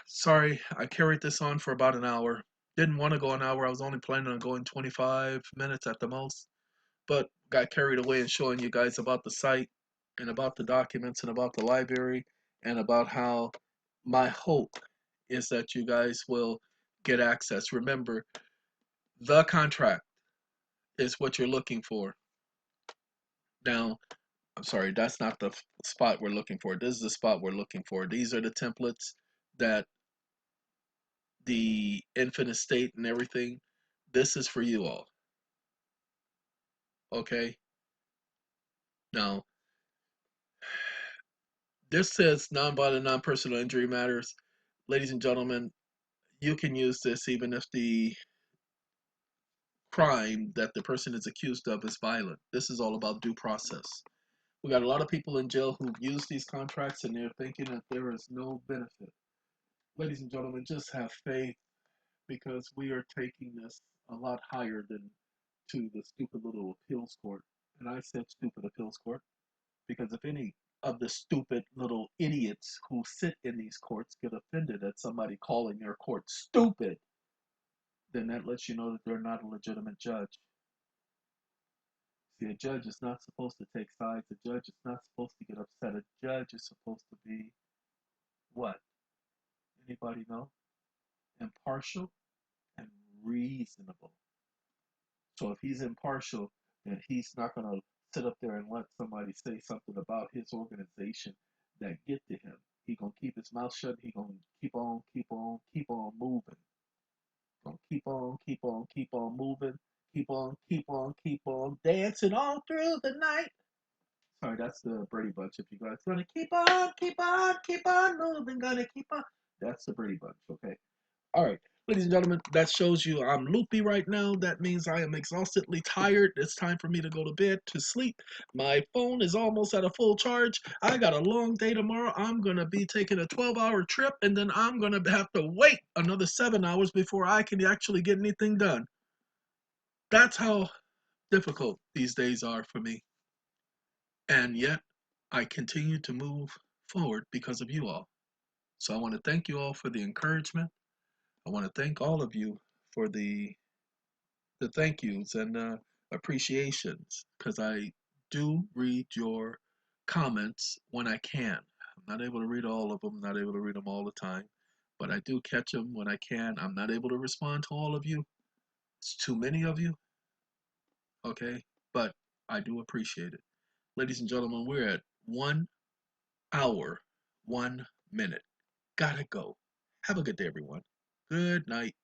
S1: Sorry, I carried this on for about an hour. Didn't want to go an hour. I was only planning on going 25 minutes at the most, but got carried away in showing you guys about the site and about the documents and about the library and about how my hope is that you guys will get access. Remember, the contract is what you're looking for. Now, I'm sorry, that's not the spot we're looking for. This is the spot we're looking for. These are the templates that the infinite state and everything, this is for you all. Okay? Now, this says non-violent, non-personal injury matters. Ladies and gentlemen, you can use this even if the crime that the person is accused of is violent. This is all about due process. We got a lot of people in jail who've used these contracts and they're thinking that there is no benefit. Ladies and gentlemen, just have faith because we are taking this a lot higher than to the stupid little appeals court. And I said stupid appeals court because if any of the stupid little idiots who sit in these courts get offended at somebody calling their court stupid, then that lets you know that they're not a legitimate judge. See, a judge is not supposed to take sides. A judge is not supposed to get upset. A judge is supposed to be what? Anybody know? Impartial and reasonable. So if he's impartial, then he's not going to sit up there and let somebody say something about his organization that get to him. He gonna keep his mouth shut. He gonna keep on, keep on, keep on moving. Gonna keep on, keep on, keep on moving. Keep on, keep on, keep on dancing all through the night. Sorry, that's the Brady Bunch. If you guys gonna keep on, keep on, keep on moving, gonna keep on. That's the Brady Bunch. Okay. All right. Ladies and gentlemen, that shows you I'm loopy right now. That means I am exhaustedly tired. It's time for me to go to bed, to sleep. My phone is almost at a full charge. I got a long day tomorrow. I'm going to be taking a 12-hour trip, and then I'm going to have to wait another 7 hours before I can actually get anything done. That's how difficult these days are for me. And yet, I continue to move forward because of you all. So I want to thank you all for the encouragement. I want to thank all of you for the thank yous and appreciations, because I do read your comments when I can. I'm not able to read all of them, not able to read them all the time, but I do catch them when I can. I'm not able to respond to all of you. It's too many of you, okay? But I do appreciate it. Ladies and gentlemen, we're at 1 hour, 1 minute. Gotta go. Have a good day, everyone. Good night.